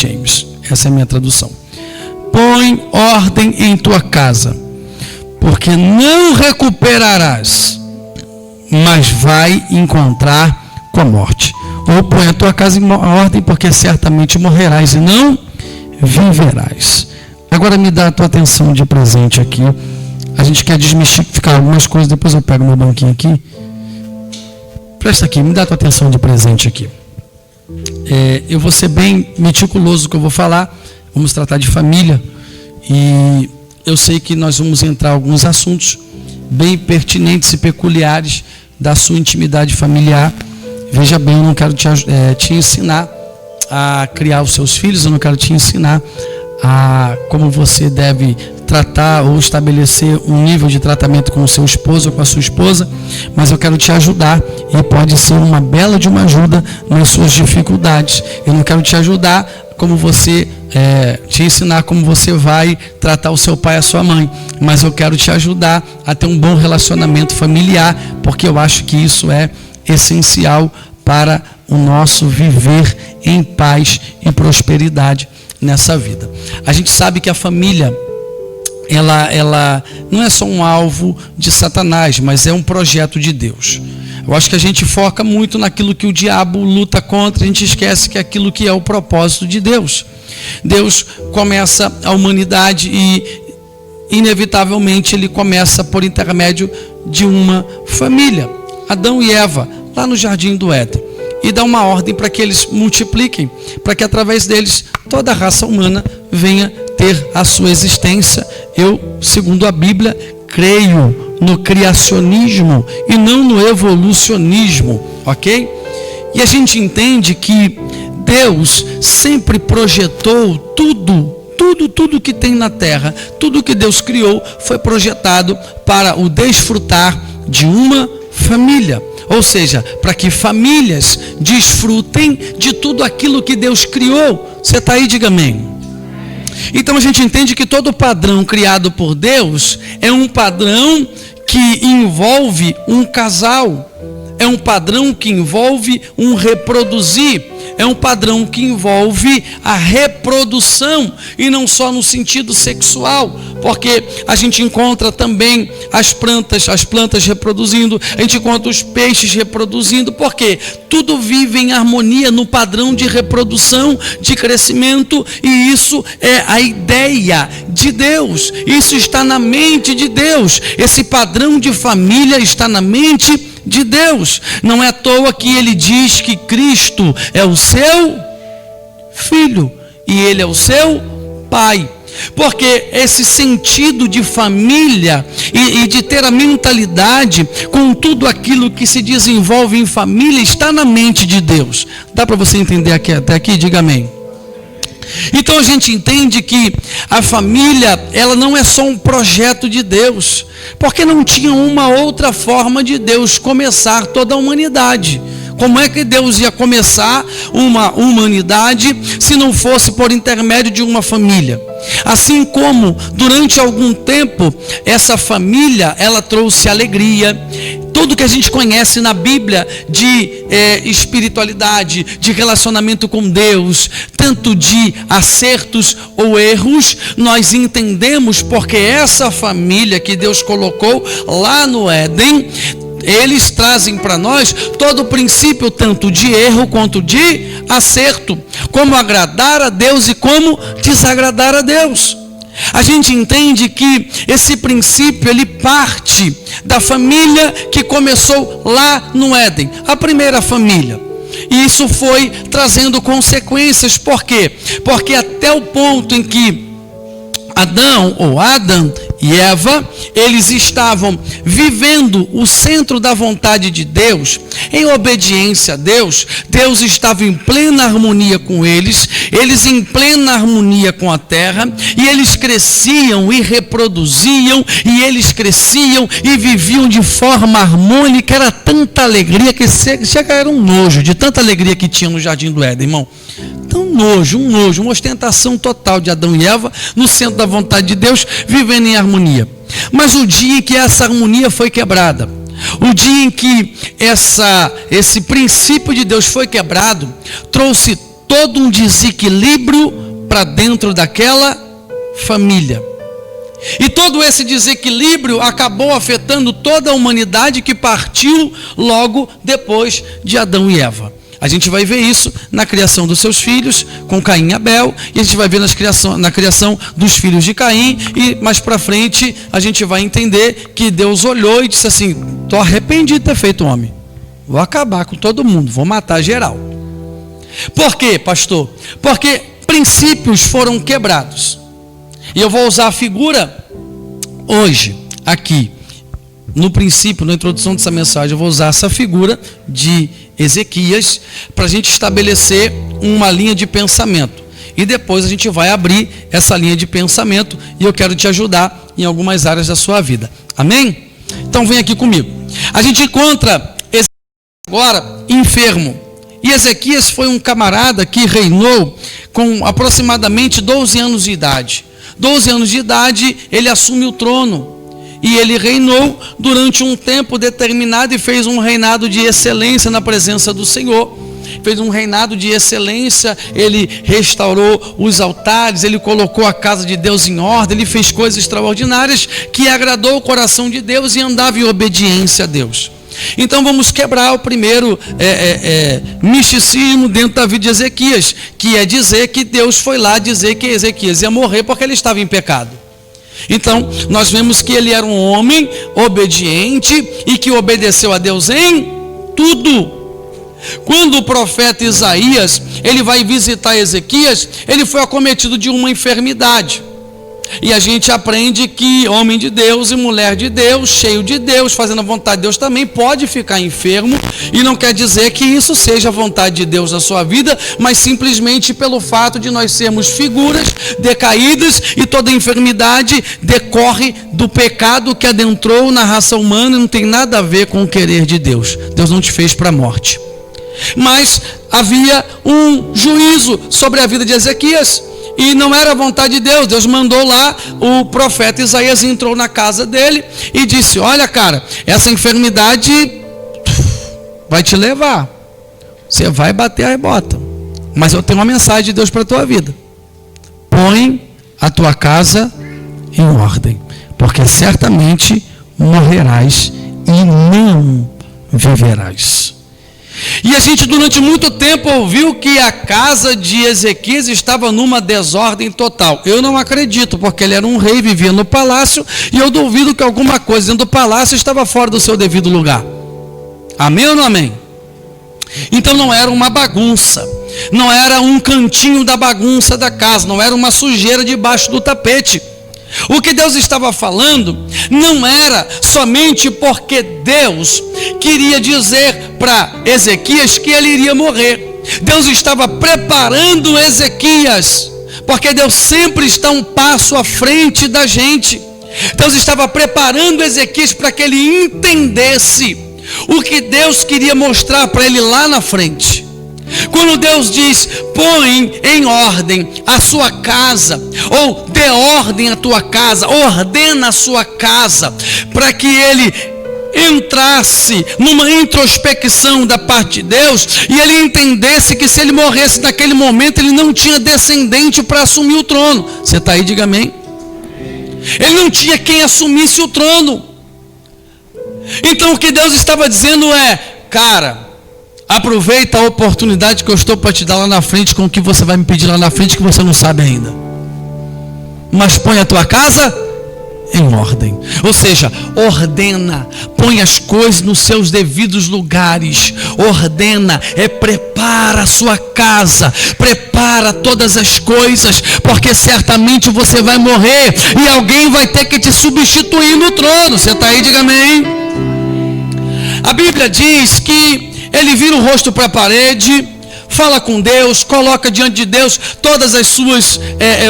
James. Essa é a minha tradução. Põe ordem em tua casa, porque não recuperarás, mas vai encontrar com a morte. Ou põe a tua casa em ordem, porque certamente morrerás e não viverás. Agora me dá a tua atenção de presente aqui. A gente quer desmistificar algumas coisas, depois eu pego meu banquinho aqui. Presta aqui, me dá a tua atenção de presente aqui. Eu vou ser bem meticuloso no que eu vou falar. Vamos tratar de família. E eu sei que nós vamos entrar em alguns assuntos bem pertinentes e peculiares da sua intimidade familiar. Veja bem, eu não quero te ensinar a criar os seus filhos, eu não quero te ensinar a como você deve tratar ou estabelecer um nível de tratamento com o seu esposo ou com a sua esposa, mas eu quero te ajudar e pode ser uma bela de uma ajuda nas suas dificuldades. Eu não quero te ajudar como você, te ensinar como você vai tratar o seu pai e a sua mãe, mas eu quero te ajudar a ter um bom relacionamento familiar, porque eu acho que isso é essencial para o nosso viver em paz e prosperidade nessa vida. A gente sabe que a família, ela não é só um alvo de Satanás, mas é um projeto de Deus. Eu acho que a gente foca muito naquilo que o diabo luta contra, a gente esquece que é aquilo que é o propósito de Deus. Deus começa a humanidade e inevitavelmente ele começa por intermédio de uma família, Adão e Eva, lá no Jardim do Éden, e dá uma ordem para que eles multipliquem, para que através deles toda a raça humana venha ter a sua existência. Eu, segundo a Bíblia, creio no criacionismo e não no evolucionismo, ok? E a gente entende que Deus sempre projetou tudo que tem na terra, tudo que Deus criou foi projetado para o desfrutar de uma família. Ou seja, para que famílias desfrutem de tudo aquilo que Deus criou. Você está aí, diga amém. Então a gente entende que todo padrão criado por Deus é um padrão que envolve um casal, é um padrão que envolve um reproduzir, é um padrão que envolve a reprodução, e não só no sentido sexual, porque a gente encontra também as plantas reproduzindo, a gente encontra os peixes reproduzindo, porque tudo vive em harmonia no padrão de reprodução, de crescimento, e isso é a ideia de Deus, isso está na mente de Deus, esse padrão de família está na mente de Deus. Não é à toa que ele diz que Cristo é o seu filho e ele é o seu pai, porque esse sentido de família e de ter a mentalidade com tudo aquilo que se desenvolve em família está na mente de Deus. Dá para você entender até aqui? Diga amém. Então a gente entende que a família, ela não é só um projeto de Deus, porque não tinha uma outra forma de Deus começar toda a humanidade. Como é que Deus ia começar uma humanidade se não fosse por intermédio de uma família? Assim como durante algum tempo essa família, ela trouxe alegria. Tudo que a gente conhece na Bíblia de espiritualidade, de relacionamento com Deus, tanto de acertos ou erros, nós entendemos porque essa família que Deus colocou lá no Éden, eles trazem para nós todo o princípio, tanto de erro quanto de acerto, como agradar a Deus e como desagradar a Deus. A gente entende que esse princípio, ele parte da família que começou lá no Éden, a primeira família. E isso foi trazendo consequências. Por quê? Porque até o ponto em que Adão e Eva, eles estavam vivendo o centro da vontade de Deus, em obediência a Deus, Deus estava em plena harmonia com eles em plena harmonia com a terra, e eles cresciam e reproduziam, e eles cresciam e viviam de forma harmônica. Era tanta alegria que chega, era um nojo de tanta alegria que tinha no Jardim do Éden, irmão. Tão nojo, uma ostentação total de Adão e Eva no centro da vontade de Deus, vivendo em harmonia. Mas o dia em que essa harmonia foi quebrada, o dia em que esse princípio de Deus foi quebrado, trouxe todo um desequilíbrio para dentro daquela família. E todo esse desequilíbrio acabou afetando toda a humanidade que partiu logo depois de Adão e Eva. A gente vai ver isso na criação dos seus filhos, com Caim e Abel, e a gente vai ver na criação dos filhos de Caim, e mais para frente a gente vai entender que Deus olhou e disse assim: estou arrependido de ter feito homem, vou acabar com todo mundo, vou matar geral. Por quê, pastor? Porque princípios foram quebrados. E eu vou usar a figura hoje, aqui, no princípio, na introdução dessa mensagem, eu vou usar essa figura de Ezequias para a gente estabelecer uma linha de pensamento. E depois a gente vai abrir essa linha de pensamento e eu quero te ajudar em algumas áreas da sua vida. Amém? Então vem aqui comigo. A gente encontra Ezequias agora enfermo. E Ezequias foi um camarada que reinou com aproximadamente 12 anos de idade. 12 anos de idade, ele assume o trono. E ele reinou durante um tempo determinado e fez um reinado de excelência na presença do Senhor. Fez um reinado de excelência, ele restaurou os altares, ele colocou a casa de Deus em ordem, ele fez coisas extraordinárias que agradou o coração de Deus e andava em obediência a Deus. Então vamos quebrar o primeiro misticismo dentro da vida de Ezequias, que é dizer que Deus foi lá dizer que Ezequias ia morrer porque ele estava em pecado. Então, nós vemos que ele era um homem obediente e que obedeceu a Deus em tudo. Quando o profeta Isaías, ele vai visitar Ezequias, ele foi acometido de uma enfermidade. E a gente aprende que homem de Deus e mulher de Deus, cheio de Deus, fazendo a vontade de Deus também pode ficar enfermo. E não quer dizer que isso seja a vontade de Deus na sua vida, mas simplesmente pelo fato de nós sermos figuras decaídas e toda enfermidade decorre do pecado que adentrou na raça humana e não tem nada a ver com o querer de Deus. Deus não te fez para a morte. Mas havia um juízo sobre a vida de Ezequias. E não era a vontade de Deus. Deus mandou lá, o profeta Isaías entrou na casa dele e disse: olha, cara, essa enfermidade vai te levar, você vai bater a rebota, mas eu tenho uma mensagem de Deus para a tua vida: põe a tua casa em ordem, porque certamente morrerás e não viverás. E a gente durante muito tempo ouviu que a casa de Ezequias estava numa desordem total. Eu não acredito, porque ele era um rei, vivia no palácio, e eu duvido que alguma coisa dentro do palácio estava fora do seu devido lugar. Amém ou não amém? Então não era uma bagunça, não era um cantinho da bagunça da casa, não era uma sujeira debaixo do tapete. O que Deus estava falando não era somente porque Deus queria dizer para Ezequias que ele iria morrer. Deus estava preparando Ezequias, porque Deus sempre está um passo à frente da gente. Deus estava preparando Ezequias para que ele entendesse o que Deus queria mostrar para ele lá na frente. Quando Deus diz: põe em ordem a sua casa, ou dê ordem à tua casa, ordena a sua casa, para que ele entrasse numa introspecção da parte de Deus, e ele entendesse que se ele morresse naquele momento, ele não tinha descendente para assumir o trono. Você está aí, diga amém. Ele não tinha quem assumisse o trono. Então o que Deus estava dizendo é: cara, aproveita a oportunidade que eu estou para te dar lá na frente, com o que você vai me pedir lá na frente, que você não sabe ainda. Mas põe a tua casa em ordem. Ou seja, ordena, põe as coisas nos seus devidos lugares. Ordena, prepara a sua casa, prepara todas as coisas, porque certamente você vai morrer e alguém vai ter que te substituir no trono. Você está aí, diga amém. A Bíblia diz que ele vira o rosto para a parede, fala com Deus, coloca diante de Deus todas as suas,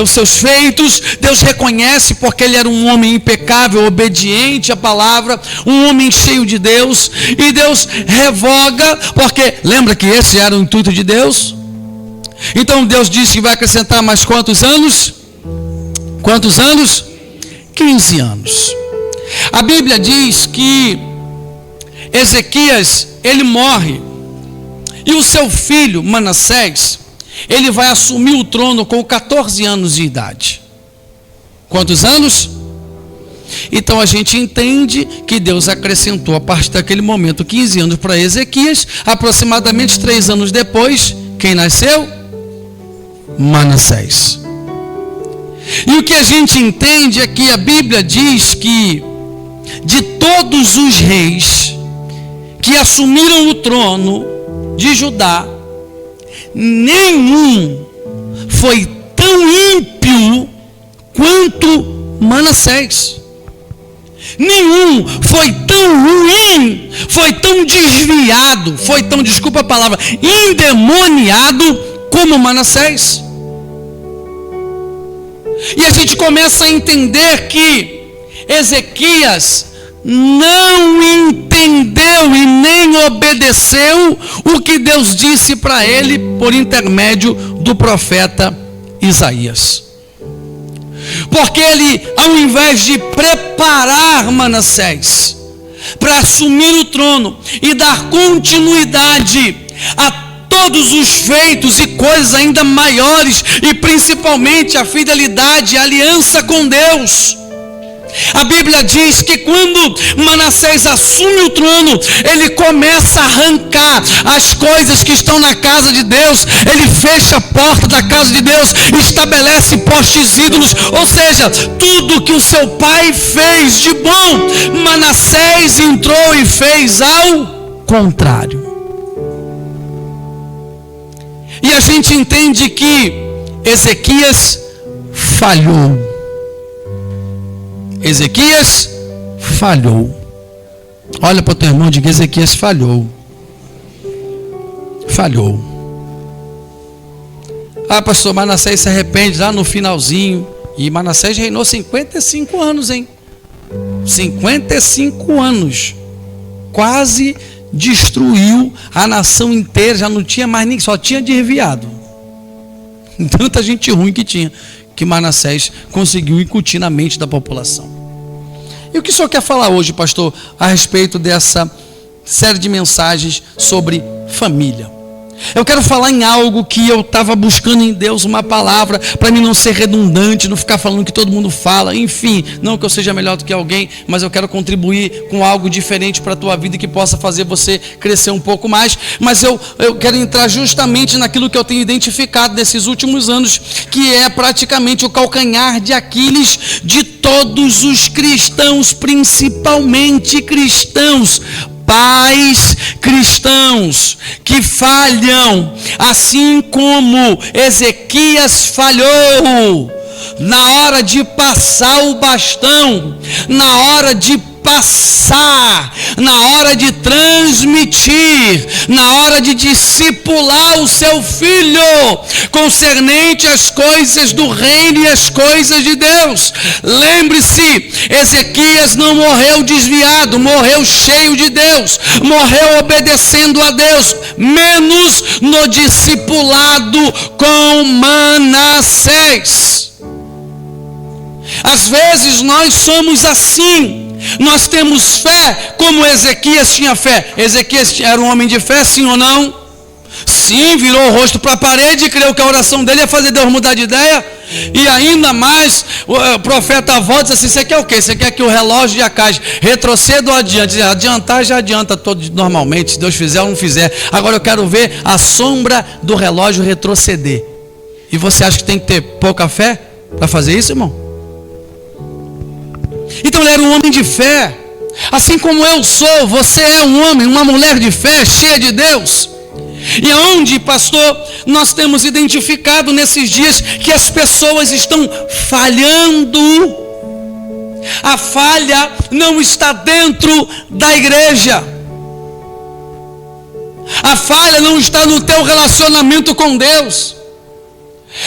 os seus feitos. Deus reconhece, porque ele era um homem impecável, obediente à palavra, um homem cheio de Deus. E Deus revoga, porque lembra que esse era o intuito de Deus. Então Deus disse que vai acrescentar mais quantos anos? Quantos anos? 15 anos. A Bíblia diz que Ezequias, ele morre, e o seu filho Manassés, ele vai assumir o trono com 14 anos de idade. Quantos anos? Então a gente entende que Deus acrescentou a partir daquele momento 15 anos para Ezequias. Aproximadamente 3 anos depois, quem nasceu? Manassés. E o que a gente entende é que a Bíblia diz que de todos os reis que assumiram o trono de Judá, nenhum foi tão ímpio quanto Manassés. Nenhum foi tão ruim, foi tão desviado, foi tão, desculpa a palavra, endemoniado como Manassés. E a gente começa a entender que Ezequias não entendeu e nem obedeceu o que Deus disse para ele por intermédio do profeta Isaías. Porque ele, ao invés de preparar Manassés para assumir o trono e dar continuidade a todos os feitos e coisas ainda maiores, e principalmente a fidelidade, a aliança com Deus, a Bíblia diz que quando Manassés assume o trono, ele começa a arrancar as coisas que estão na casa de Deus. Ele fecha a porta da casa de Deus, estabelece postes ídolos, ou seja, tudo que o seu pai fez de bom, Manassés entrou e fez ao contrário. E a gente entende que Ezequias falhou. Ezequias falhou. Olha para o teu irmão e diga: Ezequias falhou. Falhou. Ah, pastor, Manassés se arrepende lá no finalzinho. E Manassés reinou 55 anos, hein? 55 anos. Quase destruiu a nação inteira. Já não tinha mais ninguém, só tinha desviado. Tanta gente ruim que tinha, que Manassés conseguiu incutir na mente da população. E o que o senhor quer falar hoje, pastor, a respeito dessa série de mensagens sobre família? Eu quero falar em algo que eu estava buscando em Deus, uma palavra, para mim não ser redundante, não ficar falando o que todo mundo fala, enfim, não que eu seja melhor do que alguém, mas eu quero contribuir com algo diferente para a tua vida que possa fazer você crescer um pouco mais. Mas eu quero entrar justamente naquilo que eu tenho identificado nesses últimos anos, que é praticamente o calcanhar de Aquiles de todos os cristãos, principalmente cristãos, pais cristãos que falham, assim como Ezequias falhou na hora de passar o bastão, na hora de passar, na hora de transmitir, na hora de discipular o seu filho concernente às coisas do reino e às coisas de Deus. Lembre-se, Ezequias não morreu desviado, morreu cheio de Deus, morreu obedecendo a Deus, menos no discipulado com Manassés. Às vezes nós somos assim. Nós temos fé como Ezequias tinha fé. Ezequias era um homem de fé, sim ou não? Sim, virou o rosto para a parede e creu que a oração dele ia fazer Deus mudar de ideia. E ainda mais, o profeta volta assim: você quer o quê? Você quer que o relógio de Acais retroceda ou adiante? Adiantar já adianta todo normalmente, se Deus fizer ou não fizer. Agora eu quero ver a sombra do relógio retroceder. E você acha que tem que ter pouca fé para fazer isso, irmão? Então ele era um homem de fé, assim como eu sou. Você é um homem, uma mulher de fé, cheia de Deus. E aonde, pastor, nós temos identificado nesses dias que as pessoas estão falhando. A falha não está dentro da igreja. A falha não está no teu relacionamento com Deus.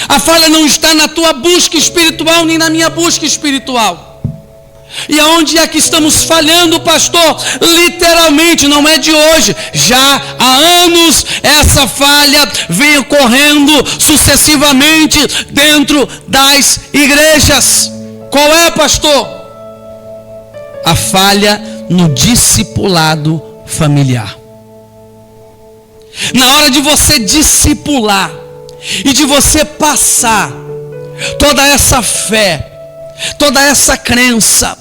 A falha não está na tua busca espiritual, nem na minha busca espiritual. E aonde é que estamos falhando, pastor? Literalmente, não é de hoje. Já há anos essa falha vem ocorrendo sucessivamente dentro das igrejas. Qual é, pastor? A falha no discipulado familiar. Na hora de você discipular, e de você passar toda essa fé, toda essa crença,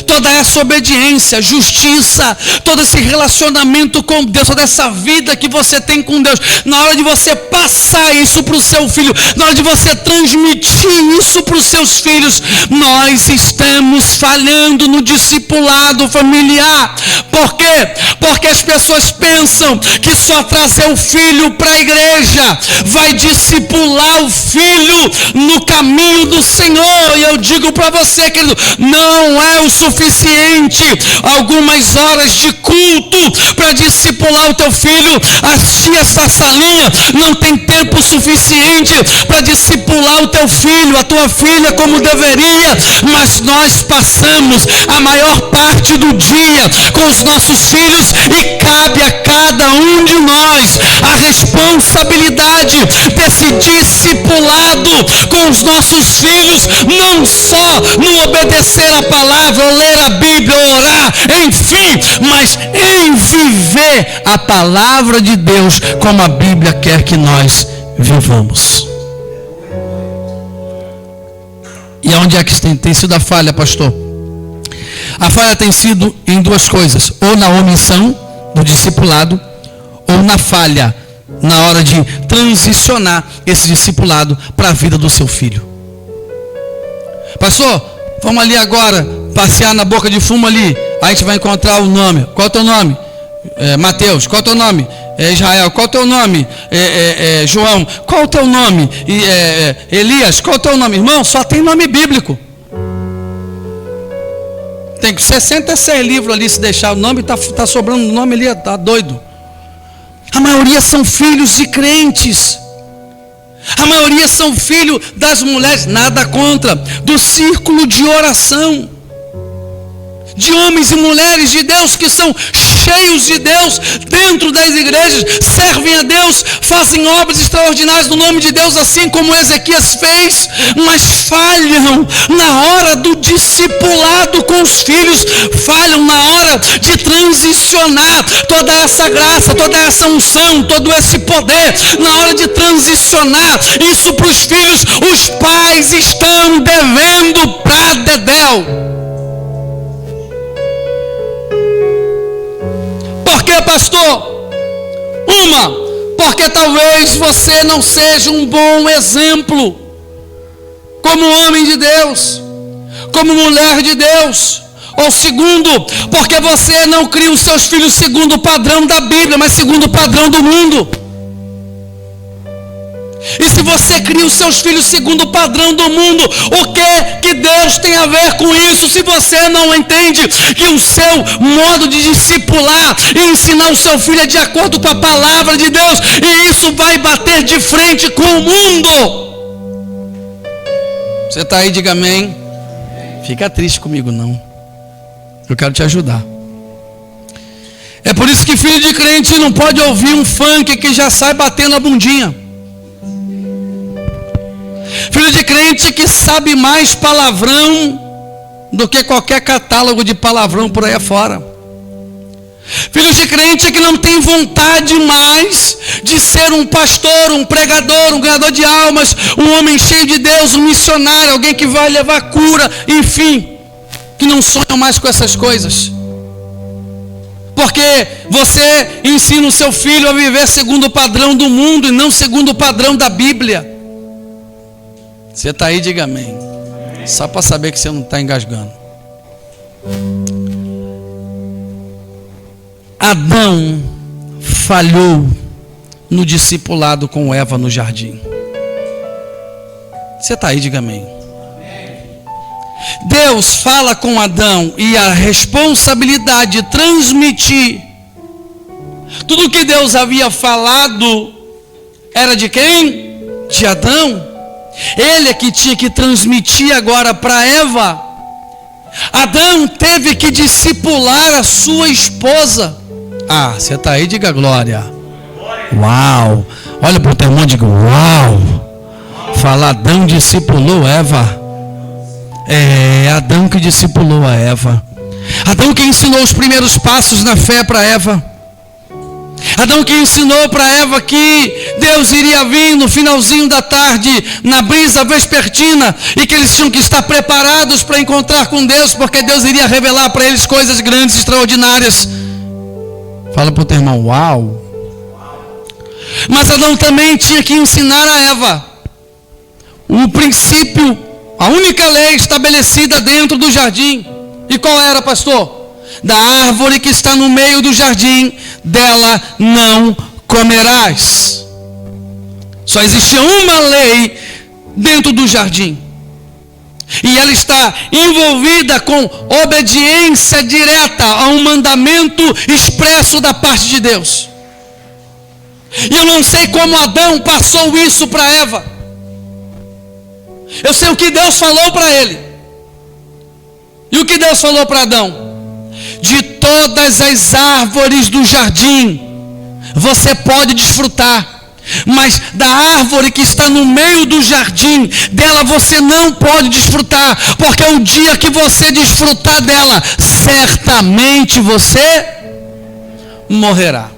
toda essa obediência, justiça, todo esse relacionamento com Deus, toda essa vida que você tem com Deus, na hora de você passar isso para o seu filho, na hora de você transmitir isso para os seus filhos, nós estamos falhando no discipulado familiar. Por quê? Porque as pessoas pensam que só trazer o filho para a igreja vai discipular o filho no caminho do Senhor. E eu digo para você, querido, não é o suficiente algumas horas de culto para discipular o teu filho. As tias da salinha não tem tempo suficiente para discipular o teu filho, a tua filha, como deveria. Mas nós passamos a maior parte do dia com os nossos filhos, e cabe a cada um de nós a responsabilidade desse discipulado com os nossos filhos, não só no obedecer a palavra, ou ler a Bíblia, ou orar, enfim, mas em viver a palavra de Deus como a Bíblia quer que nós vivamos. E onde é que tem sido a falha, pastor? A falha tem sido em duas coisas: ou na omissão do discipulado, ou na falha na hora de transicionar esse discipulado para a vida do seu filho. Pastor, vamos ali agora passear na boca de fumo ali, a gente vai encontrar o nome. Qual é o teu nome? Mateus. Qual é o teu nome? Israel. Qual é o teu nome? João. Qual é o teu nome? Elias. Qual é o teu nome? Irmão, só tem nome bíblico. Tem 66 livros ali, se deixar o nome, está sobrando o nome ali, está doido. A maioria são filhos de crentes. A maioria são filhos das mulheres, nada contra, do círculo de oração. De homens e mulheres de Deus que são cheios de Deus dentro das igrejas, servem a Deus, fazem obras extraordinárias no nome de Deus, assim como Ezequias fez, mas falham na hora do discipulado com os filhos, falham na hora de transicionar toda essa graça, toda essa unção, todo esse poder, na hora de transicionar isso para os filhos. Os pais estão devendo para dedéu. Por que, pastor? Porque talvez você não seja um bom exemplo como homem de Deus, como mulher de Deus. Ou segundo, porque você não cria os seus filhos segundo o padrão da Bíblia, mas segundo o padrão do mundo. E se você cria os seus filhos segundo o padrão do mundo, o que Deus tem a ver com isso? Se você não entende que o seu modo de discipular e ensinar o seu filho é de acordo com a palavra de Deus, e isso vai bater de frente com o mundo. Você está aí, diga amém. Fica triste comigo não, eu quero te ajudar. É por isso que filho de crente não pode ouvir um funk que já sai batendo a bundinha. Filho de crente que sabe mais palavrão do que qualquer catálogo de palavrão por aí afora. Filho de crente que não tem vontade mais de ser um pastor, um pregador, um ganhador de almas, um homem cheio de Deus, um missionário, alguém que vai levar cura, enfim, que não sonha mais com essas coisas. Porque você ensina o seu filho a viver segundo o padrão do mundo e não segundo o padrão da Bíblia. Você está aí, diga amém. Só para saber que você não está engasgando. Adão falhou no discipulado com Eva no jardim. Você está aí, diga amém. Deus fala com Adão e a responsabilidade de transmitir tudo que Deus havia falado era de quem? De Adão. Ele é que tinha que transmitir agora para Eva. Adão teve que discipular a sua esposa. Ah, você está aí, diga glória. Uau! Olha para o teu irmão e diga uau! Fala, Adão discipulou Eva. É Adão que discipulou a Eva. Adão que ensinou os primeiros passos na fé para Eva. Adão que ensinou para Eva que Deus iria vir no finalzinho da tarde, na brisa vespertina, e que eles tinham que estar preparados para encontrar com Deus, porque Deus iria revelar para eles coisas grandes, extraordinárias. Fala para o teu irmão, uau! Mas Adão também tinha que ensinar a Eva o princípio, a única lei estabelecida dentro do jardim. E qual era, pastor? Da árvore que está no meio do jardim, dela não comerás. Só existia uma lei dentro do jardim, e ela está envolvida com obediência direta a um mandamento expresso da parte de Deus. E eu não sei como Adão passou isso para Eva. Eu sei o que Deus falou para ele. E o que Deus falou para Adão? De todas as árvores do jardim você pode desfrutar, mas da árvore que está no meio do jardim, dela você não pode desfrutar, porque o dia que você desfrutar dela, certamente você morrerá.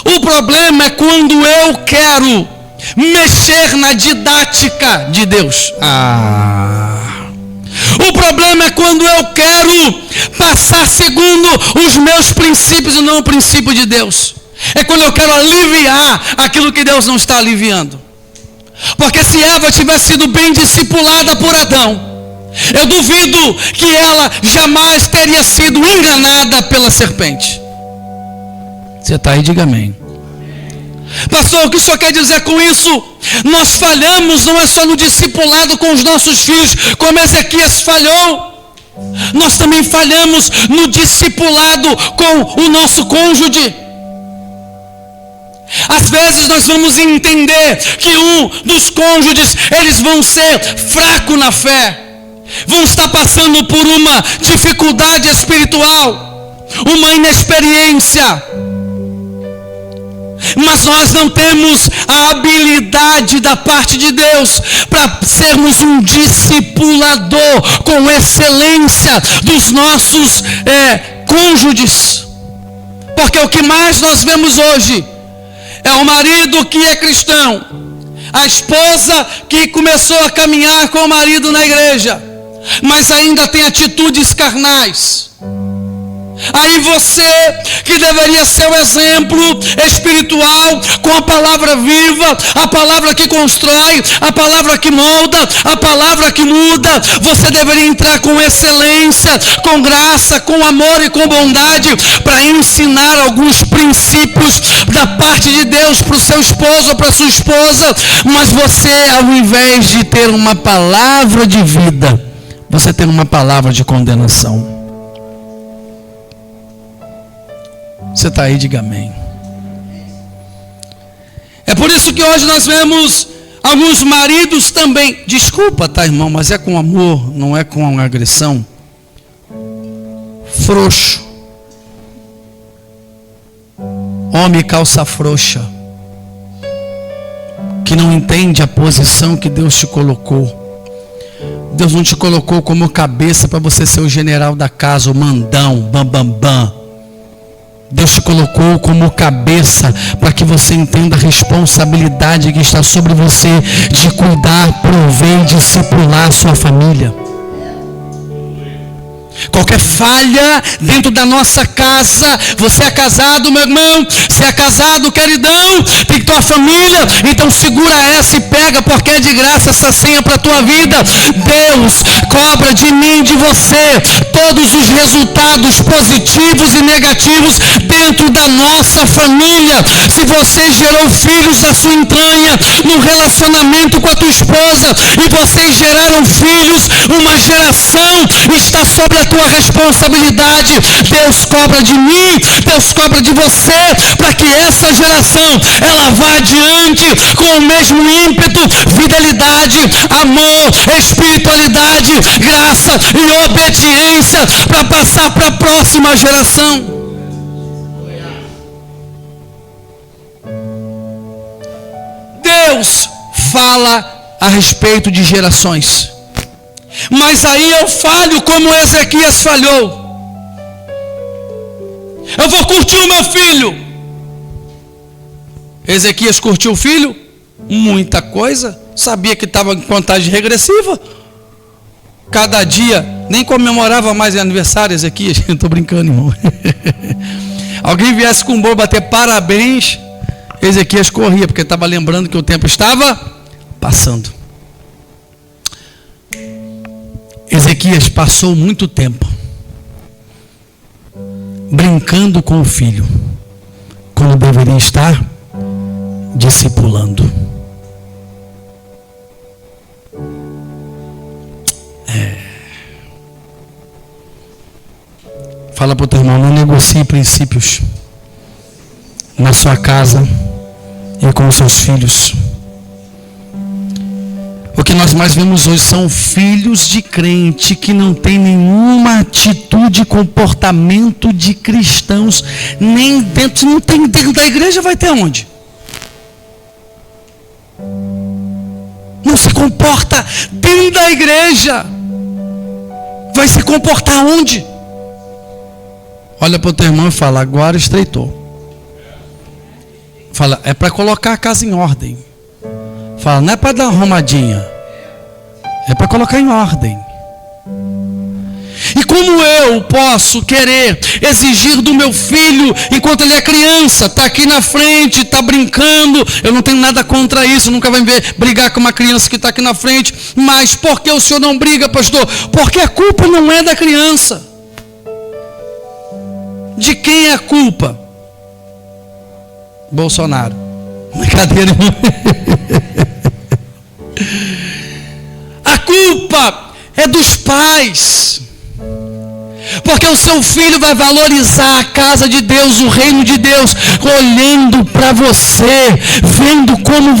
O problema é quando eu quero mexer na didática de Deus. O problema é quando eu quero passar segundo os meus princípios e não o princípio de Deus. É quando eu quero aliviar aquilo que Deus não está aliviando. Porque se Eva tivesse sido bem discipulada por Adão, eu duvido que ela jamais teria sido enganada pela serpente. Você está aí, diga amém. Pastor, o que o senhor quer dizer com isso? Nós falhamos não é só no discipulado com os nossos filhos, como Ezequias falhou. Nós também falhamos no discipulado com o nosso cônjuge. Às vezes nós vamos entender que um dos cônjuges, eles vão ser fraco na fé, vão estar passando por uma dificuldade espiritual, uma inexperiência. Mas nós não temos a habilidade da parte de Deus para sermos um discipulador com excelência dos nossos cônjuges. Porque o que mais nós vemos hoje é o marido que é cristão, a esposa que começou a caminhar com o marido na igreja, mas ainda tem atitudes carnais. Aí você, que deveria ser o exemplo espiritual, com a palavra viva, a palavra que constrói, a palavra que molda, a palavra que muda, você deveria entrar com excelência, com graça, com amor e com bondade, para ensinar alguns princípios da parte de Deus para o seu esposo ou para a sua esposa. Mas você, ao invés de ter uma palavra de vida, você tem uma palavra de condenação. Você está aí, diga amém. É por isso que hoje nós vemos alguns maridos também, desculpa, tá, irmão, mas é com amor, não é com agressão, frouxo, homem calça frouxa, que não entende a posição que Deus te colocou. Deus não te colocou como cabeça para você ser o general da casa, o mandão, bam. Deus te colocou como cabeça para que você entenda a responsabilidade que está sobre você de cuidar, prover e discipular a sua família. Qualquer falha dentro da nossa casa, você é casado, meu irmão, se é casado, queridão, tem que ter uma família, então segura essa e pega, porque é de graça essa senha para a tua vida. Deus cobra de mim, de você, todos os resultados positivos e negativos dentro da nossa família. Se você gerou filhos da sua entranha, no relacionamento com a tua esposa, e vocês geraram filhos, uma geração está sobre a tua responsabilidade. Deus cobra de mim, Deus cobra de você, para que essa geração, ela vá adiante com o mesmo ímpeto, fidelidade, amor, espiritualidade, graça e obediência, para passar para a próxima geração. Deus fala a respeito de gerações. Mas aí eu falho como Ezequias falhou. Eu vou curtir o meu filho. Ezequias curtiu o filho? Muita coisa. Sabia que estava em contagem regressiva. Cada dia, nem comemorava mais aniversário, Ezequias. Estou brincando, irmão. Alguém viesse com um bolo bater parabéns, Ezequias corria, porque estava lembrando que o tempo estava passando. Ezequias passou muito tempo brincando com o filho, quando deveria estar discipulando. Fala para o teu irmão, não negocie princípios na sua casa e com os seus filhos. O que nós mais vemos hoje são filhos de crente que não tem nenhuma atitude, comportamento de cristãos, nem dentro, não tem dentro da igreja, vai ter onde? Não se comporta dentro da igreja, vai se comportar onde? Olha para o teu irmão e fala, agora estreitou. Fala, é para colocar a casa em ordem. Fala, não é para dar uma arrumadinha, é para colocar em ordem. E como eu posso querer exigir do meu filho, enquanto ele é criança, está aqui na frente, está brincando, eu não tenho nada contra isso, nunca vai me ver brigar com uma criança que está aqui na frente, mas por que o senhor não briga, pastor? Porque a culpa não é da criança. De quem é a culpa? Bolsonaro. Brincadeira, irmão. A culpa é dos pais. Porque o seu filho vai valorizar a casa de Deus, o reino de Deus, olhando para você, vendo como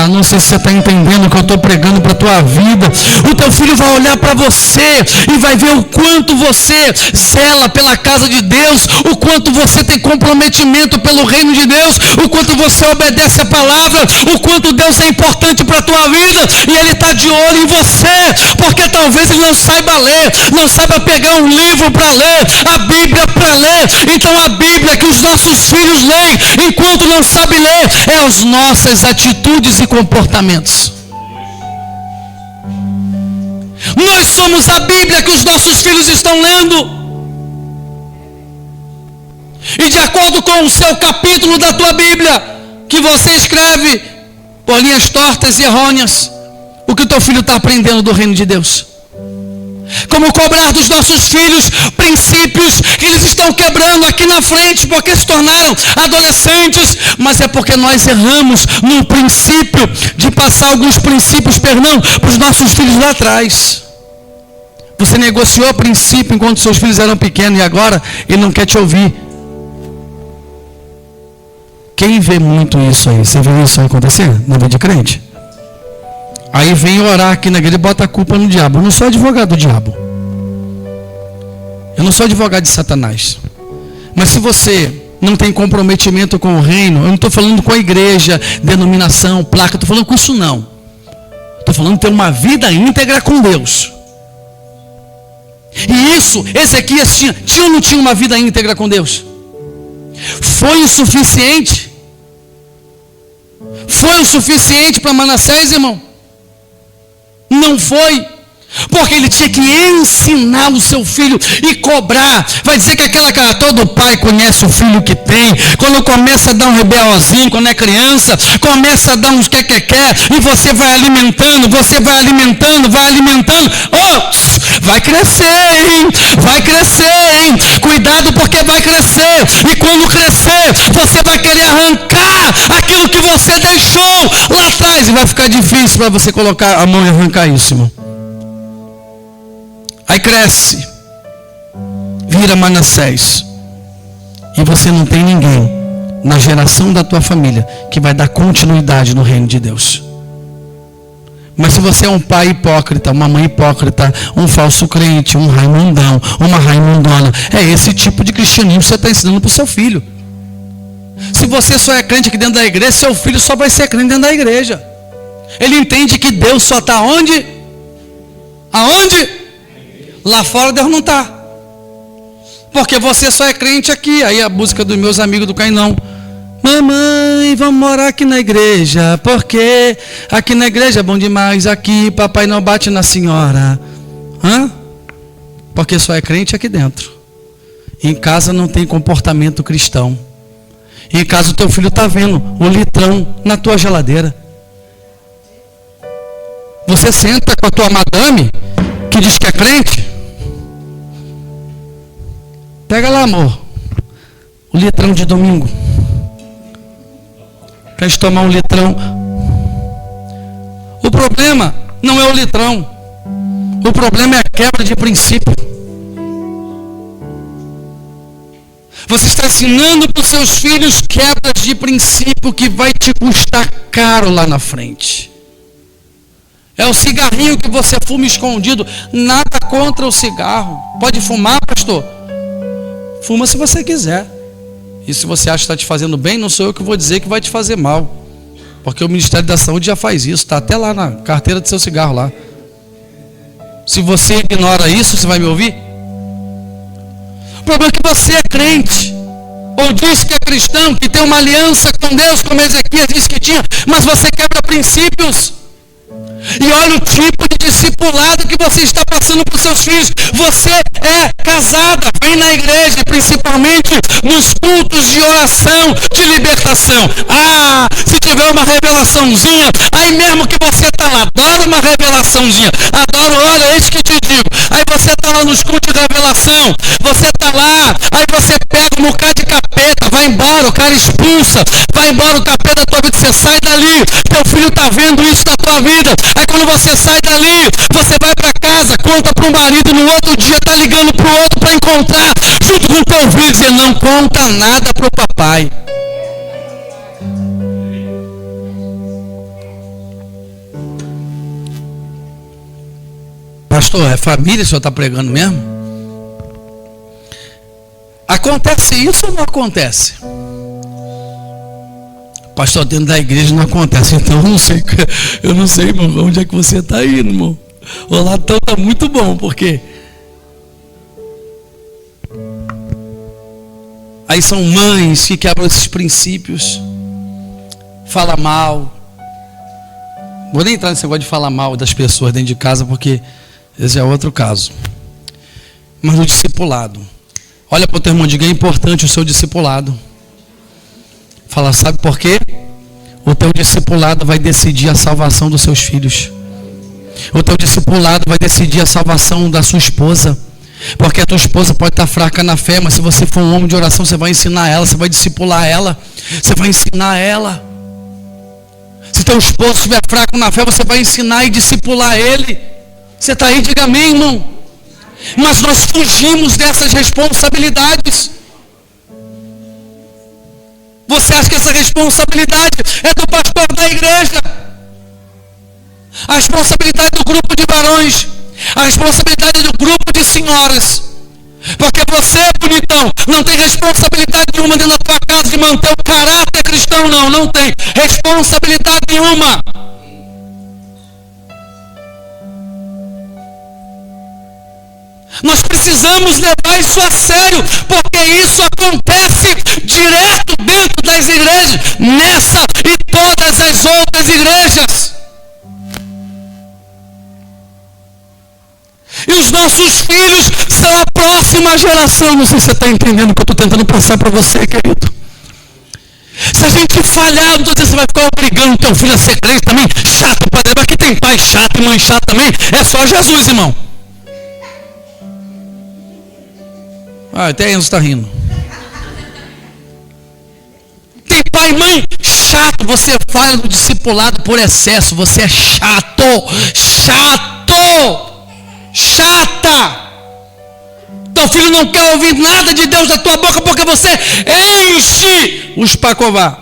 não sei se você está entendendo o que eu estou pregando para a tua vida. O teu filho vai olhar para você e vai ver o quanto você zela pela casa de Deus, o quanto você tem comprometimento pelo reino de Deus, o quanto você obedece a palavra, o quanto Deus é importante para a tua vida, e ele está de olho em você, porque talvez ele não saiba ler, não saiba pegar um livro para ler, a Bíblia para ler. Então a Bíblia que os nossos filhos leem, enquanto não sabe ler, é as nossas atitudes e comportamentos. Nós somos a Bíblia que os nossos filhos estão lendo. E de acordo com o seu capítulo da tua Bíblia, que você escreve por linhas tortas e errôneas, o que o teu filho está aprendendo do reino de Deus. Como cobrar dos nossos filhos princípios que eles estão quebrando aqui na frente, porque se tornaram adolescentes, mas é porque nós erramos no princípio de passar alguns princípios, para os nossos filhos lá atrás. Você negociou princípio enquanto seus filhos eram pequenos e agora ele não quer te ouvir. Quem vê muito isso aí? Você vê isso acontecer na vida de crente? Aí vem orar aqui na igreja e bota a culpa no diabo. Eu não sou advogado do diabo. Eu não sou advogado de Satanás. Mas se você não tem comprometimento com o reino, eu não estou falando com a igreja, denominação, placa, estou falando com isso não. Estou falando de ter uma vida íntegra com Deus. E isso, Ezequias tinha ou não tinha uma vida íntegra com Deus? Foi o suficiente? Foi o suficiente para Manassés, irmão? Não foi, porque ele tinha que ensinar o seu filho e cobrar. Vai dizer que aquela cara, todo pai conhece o filho que tem. Quando começa a dar um rebelzinho, quando é criança, começa a dar uns quer, e você vai alimentando, vai crescer, hein? Vai crescer, hein? Cuidado, porque vai crescer, e quando crescer, você vai querer arrancar aquilo que você deixou lá atrás, e vai ficar difícil para você colocar a mão e arrancar isso, irmão. Aí cresce, vira Manassés, e você não tem ninguém na geração da tua família que vai dar continuidade no reino de Deus. Mas se você é um pai hipócrita, uma mãe hipócrita, um falso crente, um raimundão, uma raimundona, é esse tipo de cristianismo que você está ensinando para o seu filho. Se você só é crente aqui dentro da igreja, seu filho só vai ser crente dentro da igreja. Ele entende que Deus só está onde? Aonde? Lá fora Deus não está. Porque você só é crente aqui. Aí a música dos meus amigos do Cainão. Mamãe, vamos morar aqui na igreja, porque aqui na igreja é bom demais, aqui papai não bate na senhora. Hã? Porque só é crente aqui dentro. Em casa não tem comportamento cristão. Em casa o teu filho está vendo o litrão na tua geladeira. Você senta com a tua madame, que diz que é crente. Pega lá, amor, o litrão de domingo. Quer tomar um litrão? O problema não é o litrão. O problema é a quebra de princípio. Você está ensinando para os seus filhos quebras de princípio que vai te custar caro lá na frente. É o cigarrinho que você fuma escondido. Nada contra o cigarro. Pode fumar, pastor? Fuma se você quiser. E se você acha que está te fazendo bem, não sou eu que vou dizer que vai te fazer mal. Porque o Ministério da Saúde já faz isso. Está até lá na carteira do seu cigarro lá. Se você ignora isso, você vai me ouvir? O problema é que você é crente. Ou diz que é cristão, que tem uma aliança com Deus, como Ezequias disse que tinha. Mas você quebra princípios. E olha o tipo de discipulado que você está passando para os seus filhos. Você é casada, vem na igreja, principalmente nos cultos de oração, de libertação. Ah, se tiver uma revelaçãozinha, aí mesmo que você está lá, adora uma revelaçãozinha, adoro, olha, eis que te digo. Aí você está lá nos cultos de revelação, você está lá, aí você pega um bocado de capeta, vai embora, o cara expulsa, vai embora o capeta da tua vida, você sai dali, teu filho está vendo isso na tua vida. Aí quando você sai dali, você vai para casa, conta para o marido, no outro dia está ligando para o outro para encontrar, junto com o teu filho, dizendo, não conta nada para o papai. Pastor, é família, o senhor está pregando mesmo? Acontece isso ou não acontece? Pastor, dentro da igreja não acontece. Então eu não sei, irmão, onde é que você está indo, irmão? O latão está muito bom, porque aí são mães que quebram esses princípios, fala mal. Vou nem entrar nesse negócio de falar mal das pessoas dentro de casa, porque esse é outro caso. Mas no discipulado, olha para o teu irmão, diga, é importante o seu discipulado. Fala, sabe por quê? O teu discipulado vai decidir a salvação dos seus filhos. O teu discipulado vai decidir a salvação da sua esposa. Porque a tua esposa pode estar fraca na fé, mas se você for um homem de oração, você vai ensinar ela, você vai discipular ela, você vai ensinar ela. Se teu esposo estiver fraco na fé, você vai ensinar e discipular ele. Você está aí, diga amém, irmão. Mas nós fugimos dessas responsabilidades. Você acha que essa responsabilidade é do pastor da igreja? A responsabilidade do grupo de varões, a responsabilidade do grupo de senhoras. Porque você, bonitão, não tem responsabilidade nenhuma dentro da tua casa de manter o caráter cristão, não tem responsabilidade nenhuma. Nós precisamos levar isso a sério, porque isso acontece direto dentro das igrejas, nessa e todas as outras igrejas. E os nossos filhos são a próxima geração. Não sei se você está entendendo o que eu estou tentando passar para você, querido. Se a gente falhar, não estou dizendo que você vai ficar obrigando o teu filho a ser crente também. Chato, padre, mas aqui tem pai chato e mãe chata também. É só Jesus, irmão. Até Enzo está rindo. Tem pai e mãe chato. Você falha no discipulado por excesso. Você é chato. Chata. Teu filho não quer ouvir nada de Deus da tua boca porque você enche os pacová.